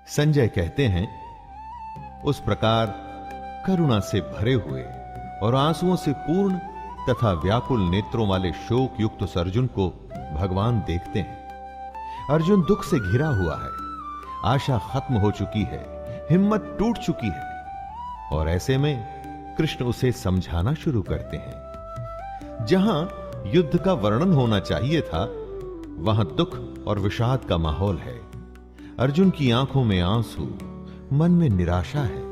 संजय कहते हैं, उस प्रकार करुणा से भरे हुए और आंसुओं से पूर्ण तथा व्याकुल नेत्रों वाले शोक युक्त उस अर्जुन को भगवान देखते हैं। अर्जुन दुख से घिरा हुआ है, आशा खत्म हो चुकी है, हिम्मत टूट चुकी है, और ऐसे में कृष्ण उसे समझाना शुरू करते हैं। जहां युद्ध का वर्णन होना चाहिए था, वहां दुख और विषाद का माहौल है। अर्जुन की आंखों में आंसू, मन में निराशा है।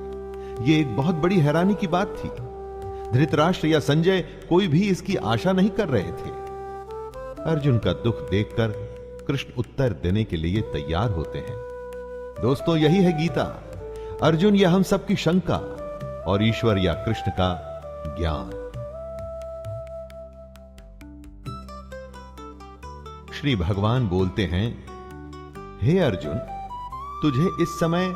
यह एक बहुत बड़ी हैरानी की बात थी। धृतराष्ट्र या संजय कोई भी इसकी आशा नहीं कर रहे थे। अर्जुन का दुख देखकर कृष्ण उत्तर देने के लिए तैयार होते हैं। दोस्तों, यही है गीता। अर्जुन या हम सबकी शंका और ईश्वर या कृष्ण का ज्ञान। श्री भगवान बोलते हैं, हे अर्जुन, तुझे इस समय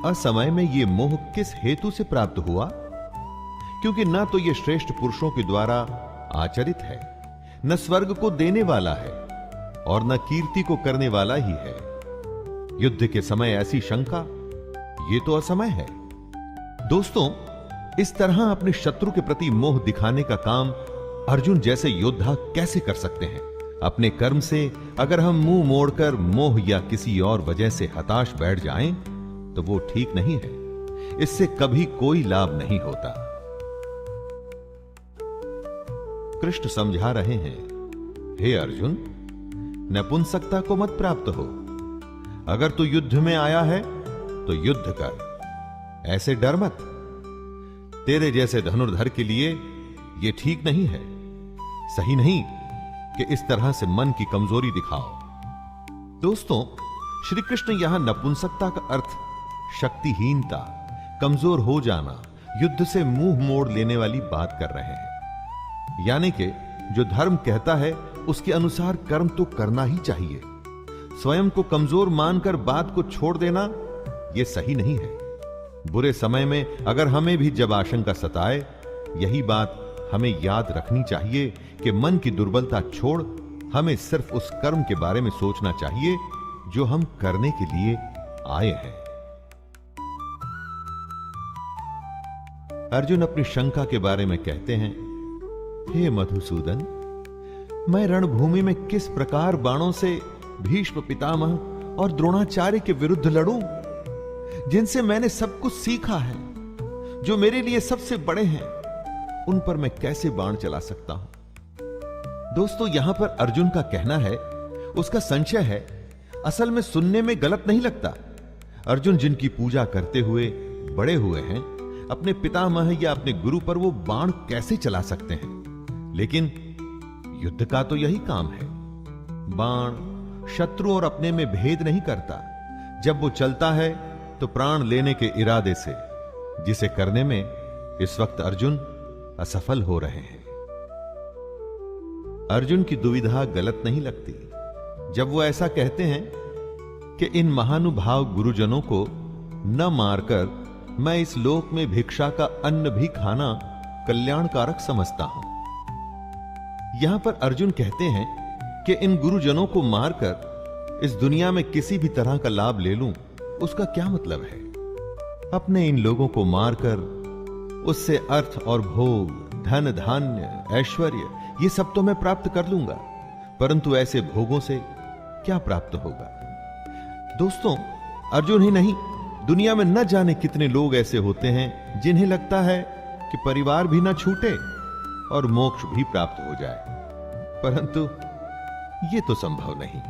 असमय में यह मोह किस हेतु से प्राप्त हुआ? क्योंकि ना तो यह श्रेष्ठ पुरुषों के द्वारा आचरित है, न स्वर्ग को देने वाला है और न कीर्ति को करने वाला ही है। युद्ध के समय ऐसी शंका, यह तो असमय है। दोस्तों, इस तरह अपने शत्रु के प्रति मोह दिखाने का काम अर्जुन जैसे योद्धा कैसे कर सकते हैं? अपने कर्म से अगर हम मुंह मोड़कर मोह या किसी और वजह से हताश बैठ जाएं, तो वो ठीक नहीं है। इससे कभी कोई लाभ नहीं होता। कृष्ण समझा रहे हैं, हे अर्जुन, नपुंसकता को मत प्राप्त हो। अगर तू युद्ध में आया है तो युद्ध कर, ऐसे डर मत। तेरे जैसे धनुर्धर के लिए यह ठीक नहीं है। सही नहीं कि इस तरह से मन की कमजोरी दिखाओ। दोस्तों, श्री कृष्ण यहां नपुंसकता का अर्थ शक्तिहीनता, कमजोर हो जाना, युद्ध से मुंह मोड़ लेने वाली बात कर रहे हैं। यानी कि जो धर्म कहता है उसके अनुसार कर्म तो करना ही चाहिए। स्वयं को कमजोर मानकर बात को छोड़ देना यह सही नहीं है। बुरे समय में अगर हमें भी जब आशंका सताए, यही बात हमें याद रखनी चाहिए कि मन की दुर्बलता छोड़ हमें सिर्फ उस कर्म के बारे में सोचना चाहिए जो हम करने के लिए आए हैं। अर्जुन अपनी शंका के बारे में कहते हैं, हे मधुसूदन, मैं रणभूमि में किस प्रकार बाणों से भीष्म पितामह और द्रोणाचार्य के विरुद्ध लड़ूं, जिनसे मैंने सब कुछ सीखा है, जो मेरे लिए सबसे बड़े हैं, उन पर मैं कैसे बाण चला सकता हूं? दोस्तों, यहां पर अर्जुन का कहना है, उसका संशय है, असल में सुनने में गलत नहीं लगता। अर्जुन जिनकी पूजा करते हुए बड़े हुए हैं, अपने पितामह या अपने गुरु पर वो बाण कैसे चला सकते हैं? लेकिन युद्ध का तो यही काम है। बाण शत्रु और अपने में भेद नहीं करता। जब वो चलता है तो प्राण लेने के इरादे से, जिसे करने में इस वक्त अर्जुन असफल हो रहे हैं। अर्जुन की दुविधा गलत नहीं लगती जब वो ऐसा कहते हैं कि इन महानुभाव गुरुजनों को न मारकर मैं इस लोक में भिक्षा का अन्न भी खाना कल्याणकारक समझता हूं। यहां पर अर्जुन कहते हैं कि इन गुरुजनों को मारकर इस दुनिया में किसी भी तरह का लाभ ले लूं, उसका क्या मतलब है? अपने इन लोगों को मारकर उससे अर्थ और भोग, धन धान्य, ऐश्वर्य, ये सब तो मैं प्राप्त कर लूंगा, परंतु ऐसे भोगों से क्या प्राप्त होगा? दोस्तों, अर्जुन ही नहीं, दुनिया में न जाने कितने लोग ऐसे होते हैं जिन्हें लगता है कि परिवार भी ना छूटे और मोक्ष भी प्राप्त हो जाए, परंतु ये तो संभव नहीं।